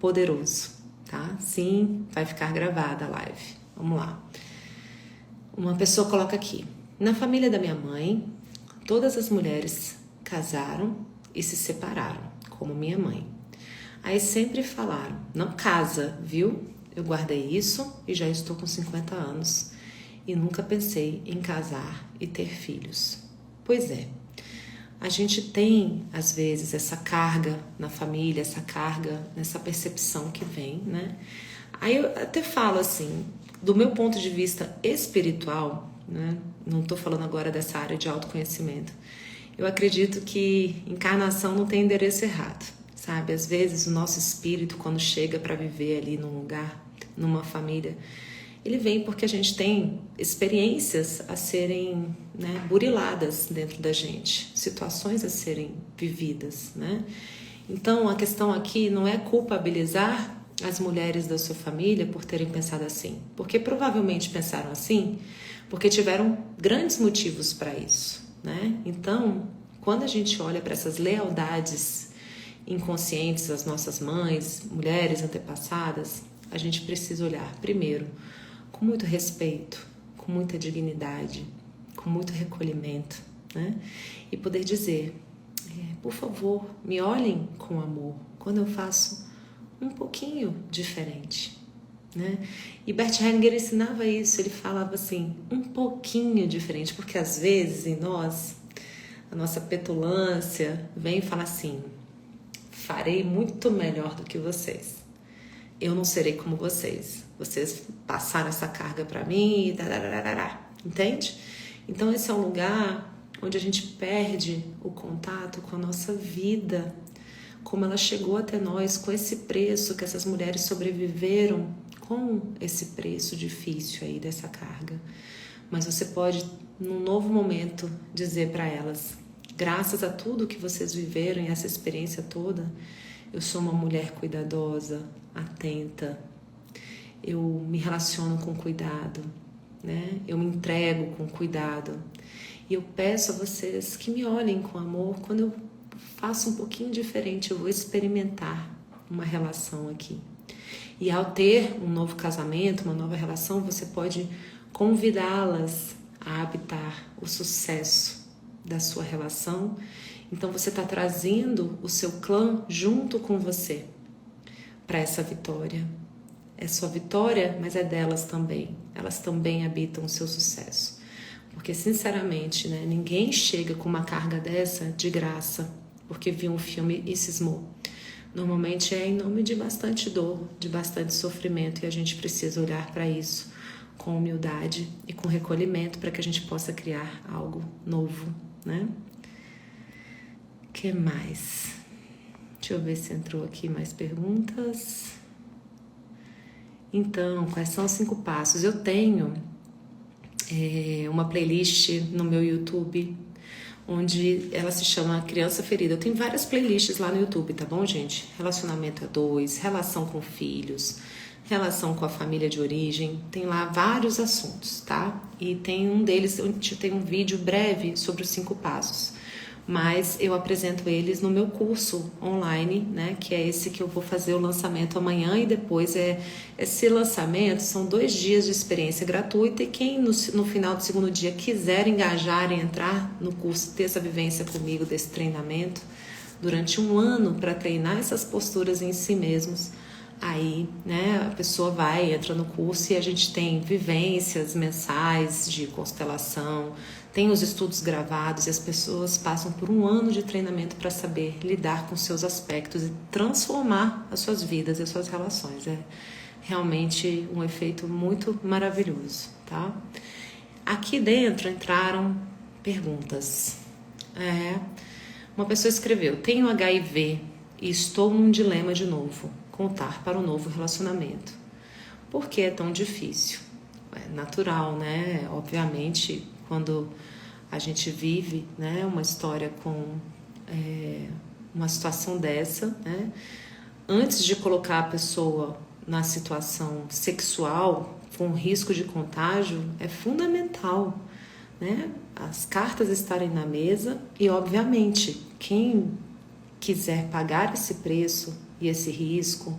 poderoso, tá? Sim, vai ficar gravada a live. Vamos lá. Uma pessoa coloca aqui: na família da minha mãe, todas as mulheres casaram e se separaram, como minha mãe. Aí sempre falaram: não casa, viu? Eu guardei isso e já estou com 50 anos e nunca pensei em casar e ter filhos. Pois é, a gente tem às vezes essa carga na família, essa carga nessa percepção que vem, né? Aí eu até falo assim, do meu ponto de vista espiritual, né? Não estou falando agora dessa área de autoconhecimento. Eu acredito que encarnação não tem endereço errado, sabe? Às vezes o nosso espírito, quando chega para viver ali num lugar, numa família, ele vem porque a gente tem experiências a serem, né, buriladas dentro da gente, situações a serem vividas, né? Então a questão aqui não é culpabilizar as mulheres da sua família por terem pensado assim, porque provavelmente pensaram assim porque tiveram grandes motivos para isso, né? Então, quando a gente olha para essas lealdades inconscientes das nossas mães, mulheres antepassadas, a gente precisa olhar primeiro com muito respeito, com muita dignidade, com muito recolhimento, né? E poder dizer, por favor, me olhem com amor quando eu faço um pouquinho diferente, né? E Bert Hellinger ensinava isso, ele falava assim, um pouquinho diferente, porque às vezes em nós, a nossa petulância vem e fala assim, farei muito melhor do que vocês, eu não serei como vocês passaram essa carga para mim, entende? Então esse é um lugar onde a gente perde o contato com a nossa vida, como ela chegou até nós, com esse preço que essas mulheres sobreviveram, com esse preço difícil aí dessa carga. Mas você pode, num novo momento, dizer para elas, graças a tudo que vocês viveram e essa experiência toda, eu sou uma mulher cuidadosa, atenta, eu me relaciono com cuidado, né? Eu me entrego com cuidado. E eu peço a vocês que me olhem com amor. Quando eu faço um pouquinho diferente, eu vou experimentar uma relação aqui. E ao ter um novo casamento, uma nova relação, você pode convidá-las a habitar o sucesso da sua relação. Então você está trazendo o seu clã junto com você para essa vitória. É sua vitória, mas é delas também. Elas também habitam o seu sucesso. Porque, sinceramente, né, ninguém chega com uma carga dessa de graça, porque viu um filme e cismou. Normalmente é em nome de bastante dor, de bastante sofrimento, e a gente precisa olhar para isso com humildade e com recolhimento para que a gente possa criar algo novo, né? O que mais? Deixa eu ver se entrou aqui mais perguntas. Então, quais são os 5 passos? Eu tenho uma playlist no meu YouTube, onde ela se chama Criança Ferida. Eu tenho várias playlists lá no YouTube, tá bom, gente? Relacionamento a 2, relação com filhos, relação com a família de origem. Tem lá vários assuntos, tá? E tem um deles, tem um vídeo breve sobre os 5 passos. Mas eu apresento eles no meu curso online, né? Que é esse que eu vou fazer o lançamento amanhã, e depois esse lançamento são 2 dias de experiência gratuita, e quem no final do segundo dia quiser engajar e entrar no curso, ter essa vivência comigo desse treinamento durante 1 ano para treinar essas posturas em si mesmos, aí, né, a pessoa entra no curso e a gente tem vivências mensais de constelação, tem os estudos gravados e as pessoas passam por 1 ano de treinamento para saber lidar com seus aspectos e transformar as suas vidas e as suas relações. É realmente um efeito muito maravilhoso, tá? Aqui dentro entraram perguntas. Uma pessoa escreveu: tenho HIV e estou num dilema de novo. Contar para o novo relacionamento. Por que é tão difícil? É natural, né? Obviamente, quando a gente vive, né, uma história com uma situação dessa, né, antes de colocar a pessoa na situação sexual com risco de contágio, é fundamental, né, as cartas estarem na mesa e, obviamente, quem quiser pagar esse preço e esse risco.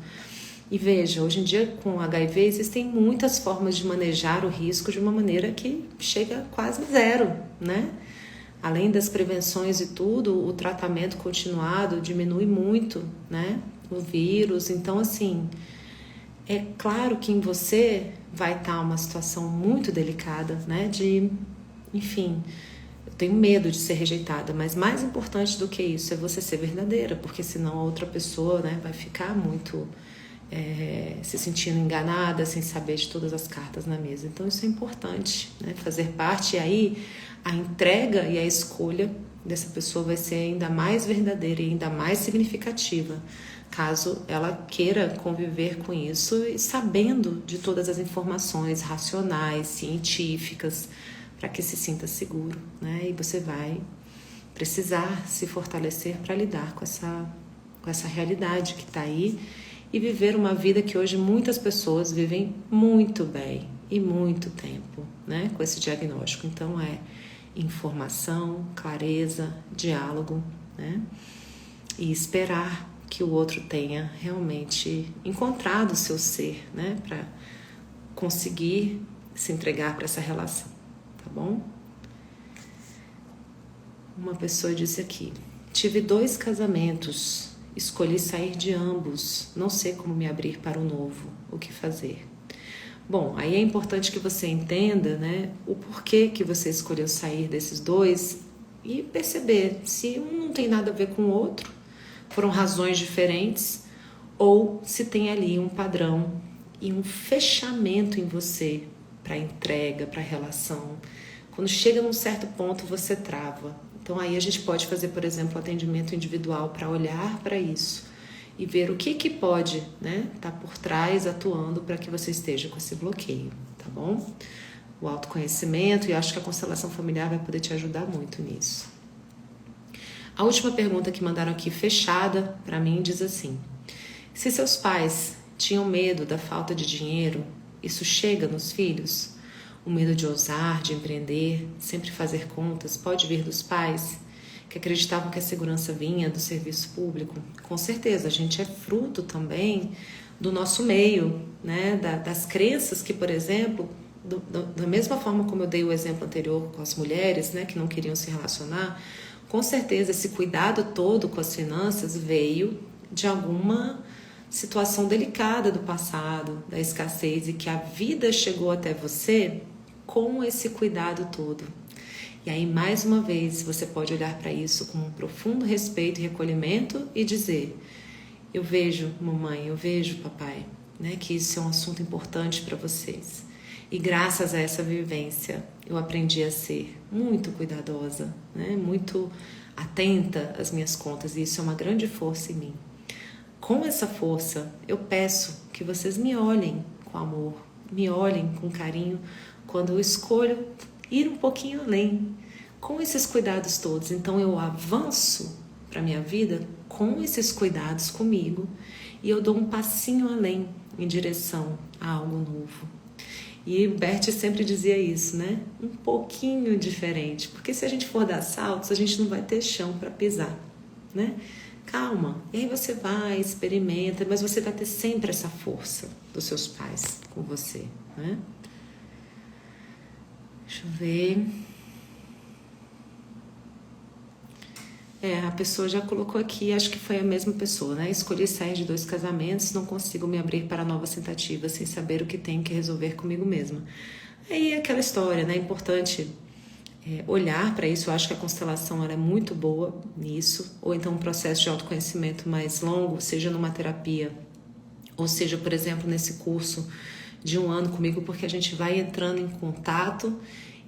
E veja, hoje em dia com HIV existem muitas formas de manejar o risco de uma maneira que chega quase zero, né? Além das prevenções e tudo, o tratamento continuado diminui muito, né, o vírus. Então, assim, é claro que em você vai estar uma situação muito delicada, né, enfim, eu tenho medo de ser rejeitada, mas mais importante do que isso é você ser verdadeira, porque senão a outra pessoa, né, vai ficar muito se sentindo enganada, sem saber de todas as cartas na mesa. Então isso é importante, né, fazer parte. E aí a entrega e a escolha dessa pessoa vai ser ainda mais verdadeira e ainda mais significativa, caso ela queira conviver com isso e sabendo de todas as informações racionais, científicas, para que se sinta seguro, né? E você vai precisar se fortalecer para lidar com essa realidade que está aí e viver uma vida que hoje muitas pessoas vivem muito bem e muito tempo, né? Com esse diagnóstico. Então informação, clareza, diálogo, né? E esperar que o outro tenha realmente encontrado o seu ser, né? Para conseguir se entregar para essa relação, tá bom? Uma pessoa disse aqui: tive 2 casamentos, escolhi sair de ambos, não sei como me abrir para o novo, o que fazer? Bom, aí é importante que você entenda, né, o porquê que você escolheu sair desses 2 e perceber se um não tem nada a ver com o outro, foram razões diferentes, ou se tem ali um padrão e um fechamento em você para entrega, para relação. Quando chega num certo ponto, você trava. Então aí a gente pode fazer, por exemplo, atendimento individual para olhar para isso e ver o que pode, né, tá por trás atuando para que você esteja com esse bloqueio, tá bom? O autoconhecimento, e acho que a constelação familiar vai poder te ajudar muito nisso. A última pergunta que mandaram aqui, fechada, para mim, diz assim: se seus pais tinham medo da falta de dinheiro, isso chega nos filhos? O medo de ousar, de empreender, sempre fazer contas, pode vir dos pais que acreditavam que a segurança vinha do serviço público? Com certeza, a gente é fruto também do nosso meio, né? Das crenças que, por exemplo, da mesma forma como eu dei o exemplo anterior com as mulheres, né, que não queriam se relacionar, com certeza esse cuidado todo com as finanças veio de alguma situação delicada do passado, da escassez, e que a vida chegou até você com esse cuidado todo. E aí, mais uma vez, você pode olhar para isso com um profundo respeito e recolhimento e dizer: eu vejo, mamãe, eu vejo, papai, né, que isso é um assunto importante para vocês. E graças a essa vivência, eu aprendi a ser muito cuidadosa, né, muito atenta às minhas contas, e isso é uma grande força em mim. Com essa força, eu peço que vocês me olhem com amor, me olhem com carinho, quando eu escolho ir um pouquinho além, com esses cuidados todos. Então eu avanço para a minha vida com esses cuidados comigo e eu dou um passinho além em direção a algo novo. E o Bert sempre dizia isso, né? Um pouquinho diferente, porque se a gente for dar saltos, a gente não vai ter chão para pisar, né? Calma, e aí você vai, experimenta, mas você vai ter sempre essa força dos seus pais com você, né? Deixa eu ver. A pessoa já colocou aqui, acho que foi a mesma pessoa, né? Escolhi sair de 2 casamentos, não consigo me abrir para novas tentativas, sem saber o que tenho que resolver comigo mesma. Aí aquela história, né? É importante olhar para isso. Eu acho que a constelação ela é muito boa nisso, ou então um processo de autoconhecimento mais longo, seja numa terapia, ou seja, por exemplo, nesse curso de 1 ano comigo, porque a gente vai entrando em contato.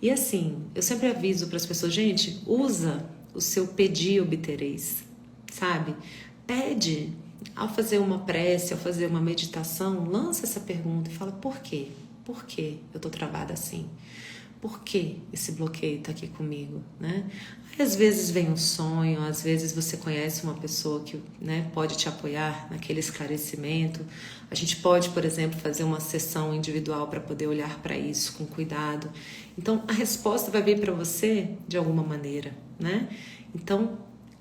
E assim, eu sempre aviso para as pessoas: gente, usa o seu pedir obtereis, sabe? Pede. Ao fazer uma prece, ao fazer uma meditação, lança essa pergunta e fala: por quê? Por que eu tô travada assim? Por que esse bloqueio está aqui comigo, né? Aí, às vezes vem um sonho, às vezes você conhece uma pessoa que, né, pode te apoiar naquele esclarecimento. A gente pode, por exemplo, fazer uma sessão individual para poder olhar para isso com cuidado. Então, a resposta vai vir para você de alguma maneira, né? Então,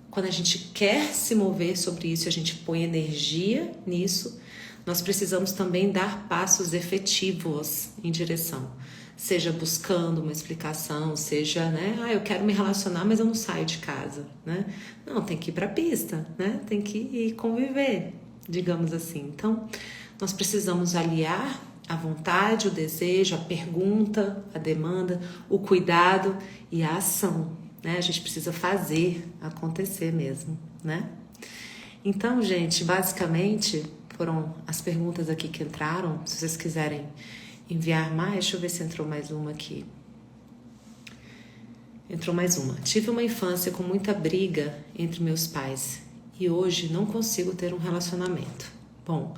quando a gente quer se mover sobre isso, a gente põe energia nisso, nós precisamos também dar passos efetivos em direção. Seja buscando uma explicação, seja, né, eu quero me relacionar, mas eu não saio de casa, né? Não, tem que ir para a pista, né? Tem que ir conviver, digamos assim. Então, nós precisamos aliar a vontade, o desejo, a pergunta, a demanda, o cuidado e a ação, né? A gente precisa fazer acontecer mesmo, né? Então, gente, basicamente foram as perguntas aqui que entraram. Se vocês quiserem enviar mais, deixa eu ver se entrou mais uma aqui. Entrou mais uma. Tive uma infância com muita briga entre meus pais e hoje não consigo ter um relacionamento. Bom,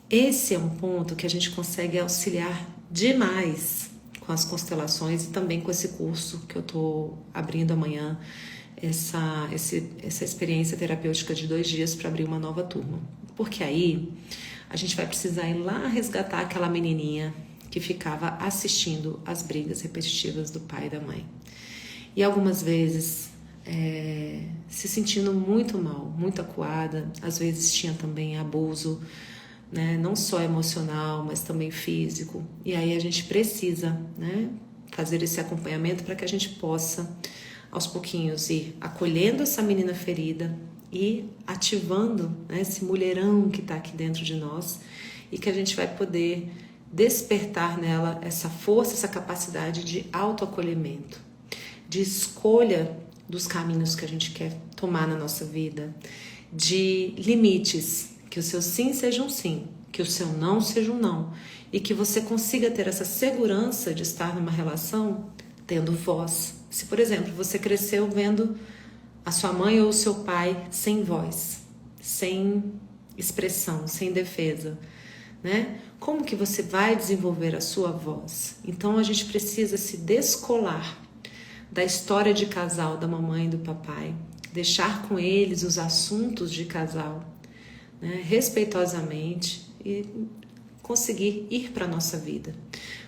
esse é um ponto que a gente consegue auxiliar demais com as constelações e também com esse curso que eu estou abrindo amanhã, essa experiência terapêutica de 2 dias para abrir uma nova turma. Porque aí a gente vai precisar ir lá resgatar aquela menininha que ficava assistindo às brigas repetitivas do pai e da mãe. E algumas vezes se sentindo muito mal, muito acuada, às vezes tinha também abuso, né? Não só emocional, mas também físico. E aí a gente precisa, né, fazer esse acompanhamento para que a gente possa, aos pouquinhos, ir acolhendo essa menina ferida e ativando, né, esse mulherão que está aqui dentro de nós e que a gente vai poder despertar nela essa força, essa capacidade de autoacolhimento, de escolha dos caminhos que a gente quer tomar na nossa vida, de limites, que o seu sim seja um sim, que o seu não seja um não, e que você consiga ter essa segurança de estar numa relação tendo voz. Se, por exemplo, você cresceu vendo a sua mãe ou o seu pai sem voz, sem expressão, sem defesa, né? Como que você vai desenvolver a sua voz? Então a gente precisa se descolar da história de casal da mamãe e do papai, deixar com eles os assuntos de casal, né, respeitosamente, e conseguir ir para a nossa vida.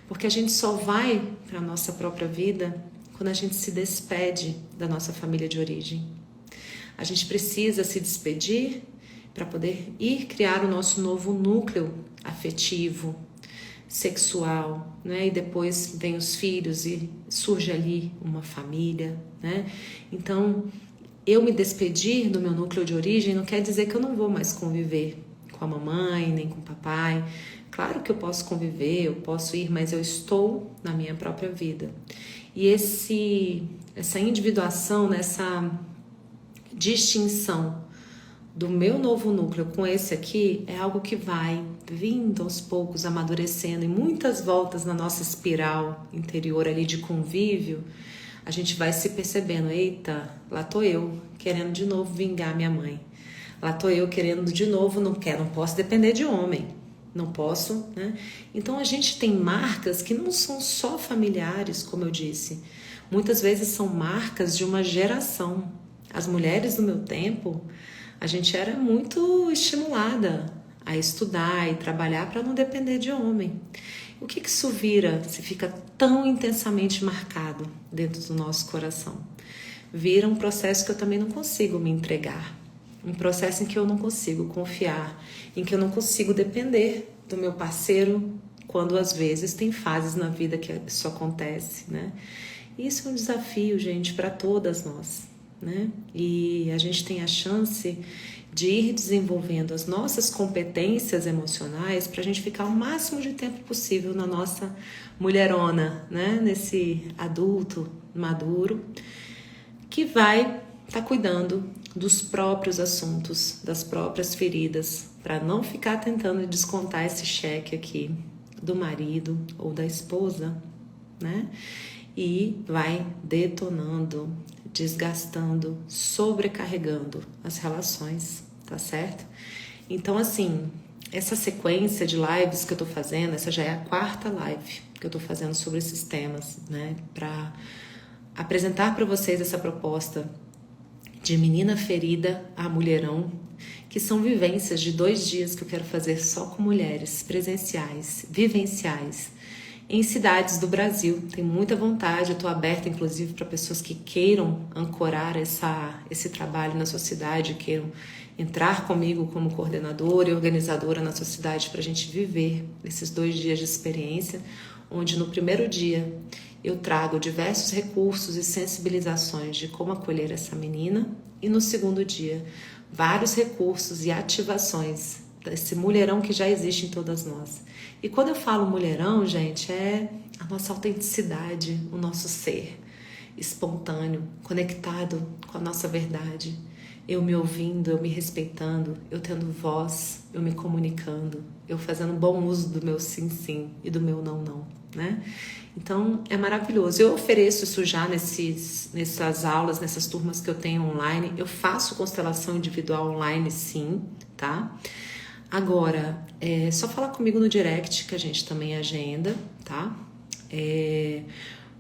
Porque a gente só vai para a nossa própria vida quando a gente se despede da nossa família de origem. A gente precisa se despedir para poder ir criar o nosso novo núcleo afetivo, sexual, né? E depois vem os filhos e surge ali uma família, né? Então, eu me despedir do meu núcleo de origem não quer dizer que eu não vou mais conviver com a mamãe, nem com o papai. Claro que eu posso conviver, eu posso ir, mas eu estou na minha própria vida. E essa individuação, essa distinção do meu novo núcleo com esse aqui é algo que vai vindo aos poucos, amadurecendo, e muitas voltas na nossa espiral interior ali de convívio, a gente vai se percebendo, eita, lá tô eu querendo de novo vingar minha mãe, lá tô eu querendo de novo, não posso depender de homem, não posso, né? Então a gente tem marcas que não são só familiares, como eu disse, muitas vezes são marcas de uma geração. As mulheres do meu tempo, a gente era muito estimulada a estudar e trabalhar para não depender de homem. O que isso vira se fica tão intensamente marcado dentro do nosso coração? Vira um processo que eu também não consigo me entregar. Um processo em que eu não consigo confiar, em que eu não consigo depender do meu parceiro, quando às vezes tem fases na vida que isso acontece, né? Isso é um desafio, gente, para todas nós, né? E a gente tem a chance de ir desenvolvendo as nossas competências emocionais para a gente ficar o máximo de tempo possível na nossa mulherona, né? Nesse adulto maduro que vai estar cuidando dos próprios assuntos, das próprias feridas, para não ficar tentando descontar esse cheque aqui do marido ou da esposa, né? E vai detonando, desgastando, sobrecarregando as relações, tá certo? Então, assim, essa sequência de lives que eu tô fazendo, essa já é a 4ª live que eu tô fazendo sobre esses temas, né? Para apresentar para vocês essa proposta de menina ferida a mulherão, que são vivências de 2 dias que eu quero fazer só com mulheres, presenciais, vivenciais, em cidades do Brasil. Tenho muita vontade, eu estou aberta inclusive para pessoas que queiram ancorar esse trabalho na sua cidade, queiram entrar comigo como coordenadora e organizadora na sua cidade para a gente viver esses 2 dias de experiência, onde no primeiro dia eu trago diversos recursos e sensibilizações de como acolher essa menina, e no segundo dia vários recursos e ativações desse mulherão que já existe em todas nós. E quando eu falo mulherão, gente, é a nossa autenticidade, o nosso ser espontâneo, conectado com a nossa verdade. Eu me ouvindo, eu me respeitando, eu tendo voz, eu me comunicando, eu fazendo bom uso do meu sim, sim e do meu não, não, né? Então, é maravilhoso. Eu ofereço isso já nessas aulas, nessas turmas que eu tenho online. Eu faço constelação individual online, sim, tá? Agora, é só falar comigo no direct, que a gente também agenda, tá?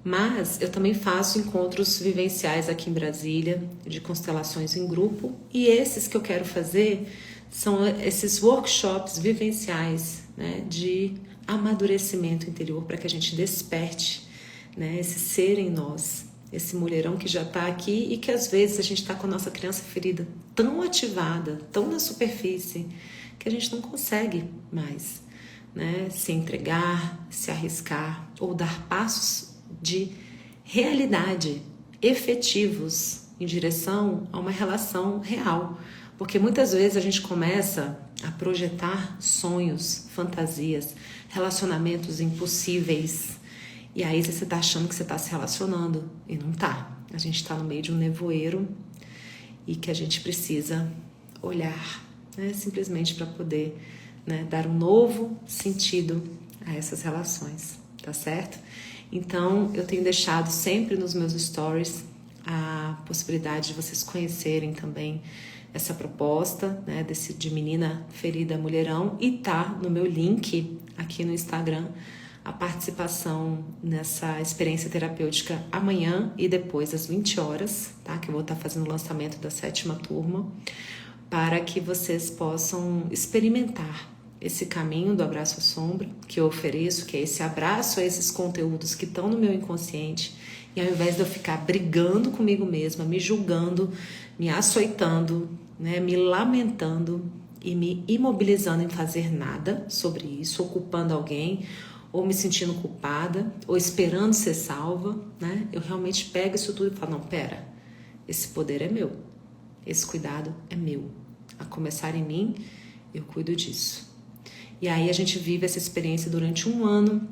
Mas eu também faço encontros vivenciais aqui em Brasília, de constelações em grupo. E esses que eu quero fazer são esses workshops vivenciais, né, de amadurecimento interior, para que a gente desperte, né, esse ser em nós, esse mulherão que já está aqui e que às vezes a gente está com a nossa criança ferida tão ativada, tão na superfície, que a gente não consegue mais, né, se entregar, se arriscar ou dar passos de realidade efetivos em direção a uma relação real. Porque muitas vezes a gente começa a projetar sonhos, fantasias, relacionamentos impossíveis. E aí você está achando que você está se relacionando e não está. A gente está no meio de um nevoeiro e que a gente precisa olhar, né, simplesmente para poder, né, dar um novo sentido a essas relações, tá certo? Então, eu tenho deixado sempre nos meus stories a possibilidade de vocês conhecerem também essa proposta, né, de menina ferida mulherão, e tá no meu link aqui no Instagram a participação nessa experiência terapêutica amanhã e depois às 20 horas, tá? Que eu vou estar fazendo o lançamento da 7ª turma, para que vocês possam experimentar esse caminho do abraço à sombra que eu ofereço, que é esse abraço a esses conteúdos que estão no meu inconsciente, e ao invés de eu ficar brigando comigo mesma, me julgando, me açoitando, né, me lamentando e me imobilizando em fazer nada sobre isso, ou culpando alguém, ou me sentindo culpada, ou esperando ser salva, né, eu realmente pego isso tudo e falo, não, pera, esse poder é meu, esse cuidado é meu, a começar em mim, eu cuido disso. E aí a gente vive essa experiência durante um ano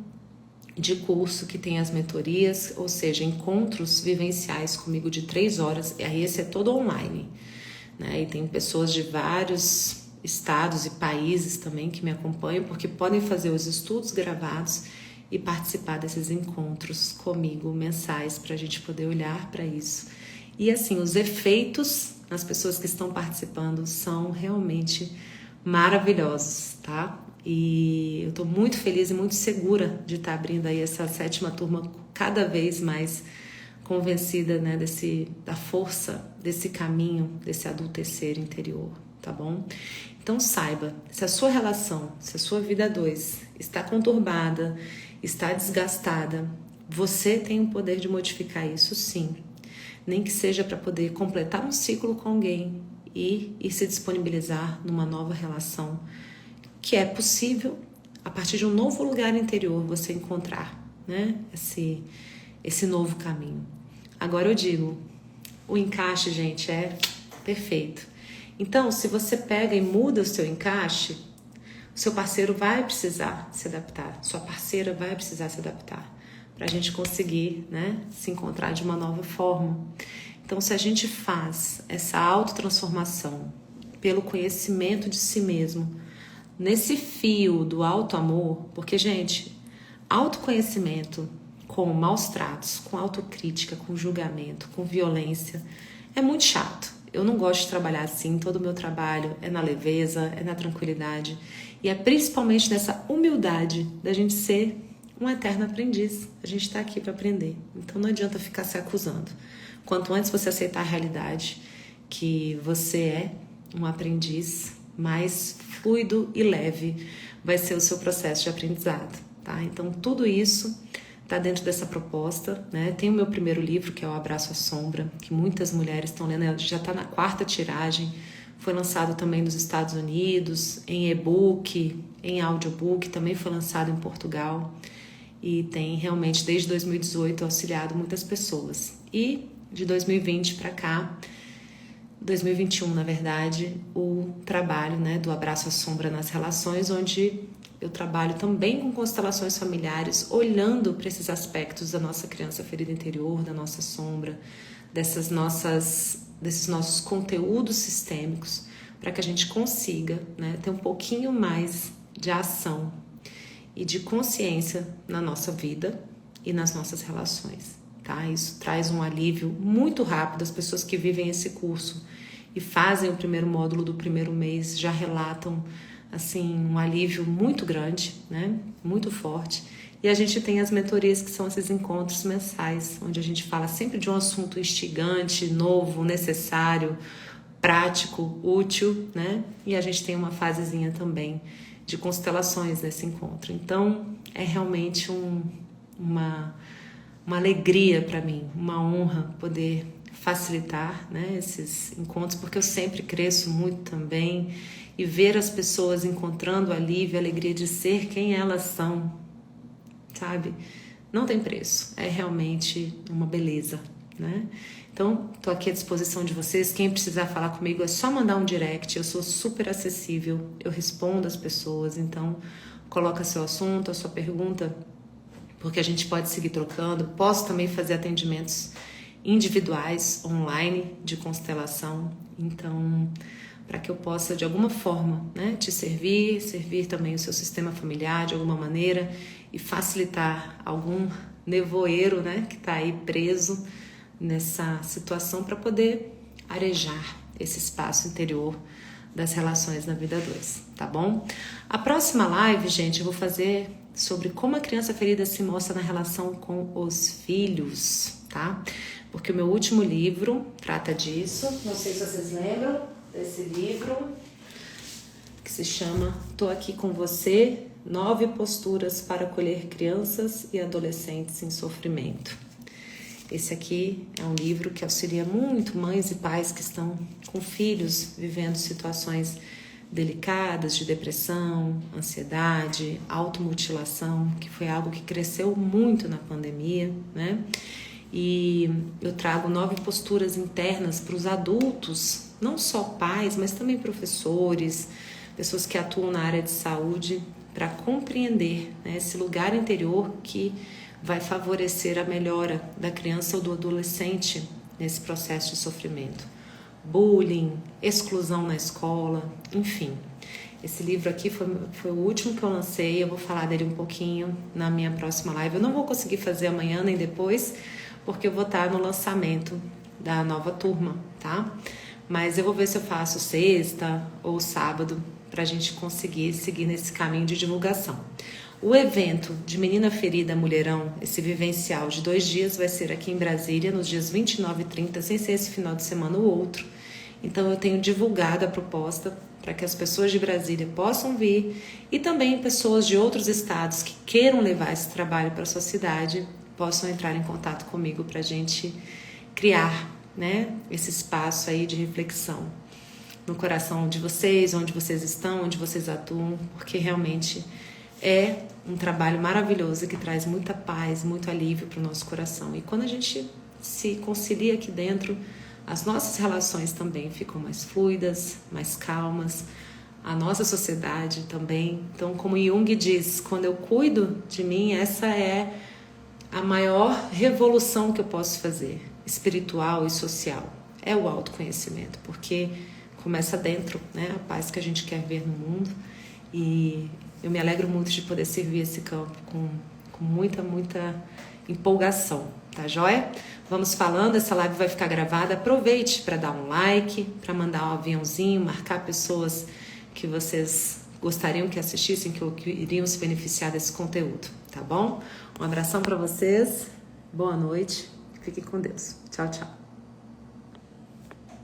de curso que tem as mentorias, ou seja, encontros vivenciais comigo de 3 horas, e aí esse é todo online, né? E tem pessoas de vários estados e países também que me acompanham, porque podem fazer os estudos gravados e participar desses encontros comigo mensais, para a gente poder olhar para isso. E assim, os efeitos nas pessoas que estão participando são realmente maravilhosos, tá? E eu estou muito feliz e muito segura de estar abrindo aí essa 7ª turma, cada vez mais convencida, né, da força desse caminho, desse adultecer interior, tá bom? Então saiba, se a sua relação, se a sua vida a dois está conturbada, está desgastada, você tem o poder de modificar isso, sim. Nem que seja para poder completar um ciclo com alguém e se disponibilizar numa nova relação, que é possível, a partir de um novo lugar interior, você encontrar, né, esse novo caminho. Agora eu digo, o encaixe, gente, é perfeito. Então, se você pega e muda o seu encaixe, o seu parceiro vai precisar se adaptar, sua parceira vai precisar se adaptar, para a gente conseguir, né, se encontrar de uma nova forma. Então, se a gente faz essa autotransformação pelo conhecimento de si mesmo, nesse fio do auto-amor, porque, gente, autoconhecimento com maus tratos, com autocrítica, com julgamento, com violência, é muito chato. Eu não gosto de trabalhar assim, todo o meu trabalho é na leveza, é na tranquilidade, e é principalmente nessa humildade da gente ser um eterno aprendiz. A gente está aqui para aprender, então não adianta ficar se acusando. Quanto antes você aceitar a realidade que você é um aprendiz, mais fluido e leve vai ser o seu processo de aprendizado, tá? Então tudo isso está dentro dessa proposta, né? Tem o meu primeiro livro, que é O Abraço à Sombra, que muitas mulheres estão lendo, já está na 4ª tiragem, foi lançado também nos Estados Unidos, em e-book, em audiobook, também foi lançado em Portugal, e tem realmente desde 2018 auxiliado muitas pessoas. E de 2020 para cá, 2021 na verdade, o trabalho, né, do Abraço à Sombra nas relações, onde eu trabalho também com constelações familiares, olhando para esses aspectos da nossa criança ferida interior, da nossa sombra, desses nossos conteúdos sistêmicos, para que a gente consiga, né, ter um pouquinho mais de ação e de consciência na nossa vida e nas nossas relações, tá? Isso traz um alívio muito rápido. As pessoas que vivem esse curso e fazem o primeiro módulo do primeiro mês já relatam assim um alívio muito grande, né? Muito forte. E a gente tem as mentorias, que são esses encontros mensais, onde a gente fala sempre de um assunto instigante, novo, necessário, prático, útil, né? E a gente tem uma fasezinha também de constelações nesse encontro. Então, é realmente uma alegria para mim, uma honra poder facilitar, né, esses encontros, porque eu sempre cresço muito também, e ver as pessoas encontrando alívio, a alegria de ser quem elas são, sabe? Não tem preço, é realmente uma beleza, né? Então, tô aqui à disposição de vocês. Quem precisar falar comigo é só mandar um direct, eu sou super acessível, eu respondo as pessoas, então coloca seu assunto, a sua pergunta, porque a gente pode seguir trocando. Posso também fazer atendimentos individuais, online, de constelação, então, para que eu possa, de alguma forma, né, te servir também o seu sistema familiar de alguma maneira e facilitar algum nevoeiro, né, que está aí preso nessa situação, para poder arejar esse espaço interior das relações na vida 2, tá bom? A próxima live, gente, eu vou fazer sobre como a criança ferida se mostra na relação com os filhos, tá? Porque o meu último livro trata disso. Não sei se vocês lembram desse livro, que se chama Tô Aqui Com Você, 9 posturas para acolher crianças e adolescentes em sofrimento. Esse aqui é um livro que auxilia muito mães e pais que estão com filhos vivendo situações delicadas de depressão, ansiedade, automutilação, que foi algo que cresceu muito na pandemia, né? E eu trago 9 posturas internas para os adultos, não só pais, mas também professores, pessoas que atuam na área de saúde, para compreender, né, esse lugar interior que vai favorecer a melhora da criança ou do adolescente nesse processo de sofrimento. Bullying, exclusão na escola, enfim. Esse livro aqui foi o último que eu lancei, eu vou falar dele um pouquinho na minha próxima live. Eu não vou conseguir fazer amanhã nem depois, porque eu vou estar no lançamento da nova turma, tá? Mas eu vou ver se eu faço sexta ou sábado, para a gente conseguir seguir nesse caminho de divulgação. O evento de Menina Ferida Mulherão, esse vivencial de 2 dias, vai ser aqui em Brasília, nos dias 29 e 30, sem ser esse final de semana ou outro. Então eu tenho divulgado a proposta para que as pessoas de Brasília possam vir e também pessoas de outros estados que queiram levar esse trabalho para a sua cidade possam entrar em contato comigo para a gente criar, né, esse espaço aí de reflexão no coração de vocês, onde vocês estão, onde vocês atuam, porque realmente é um trabalho maravilhoso que traz muita paz, muito alívio para o nosso coração. E quando a gente se concilia aqui dentro, as nossas relações também ficam mais fluidas, mais calmas, a nossa sociedade também. Então, como Jung diz, quando eu cuido de mim, essa é a maior revolução que eu posso fazer, espiritual e social. É o autoconhecimento, porque começa dentro, né? A paz que a gente quer ver no mundo. E eu me alegro muito de poder servir esse campo com muita empolgação, tá joia? Vamos falando, essa live vai ficar gravada. Aproveite para dar um like, para mandar um aviãozinho, marcar pessoas que vocês gostariam que assistissem, que iriam se beneficiar desse conteúdo, tá bom? Um abração para vocês, boa noite, fiquem com Deus. Tchau, tchau.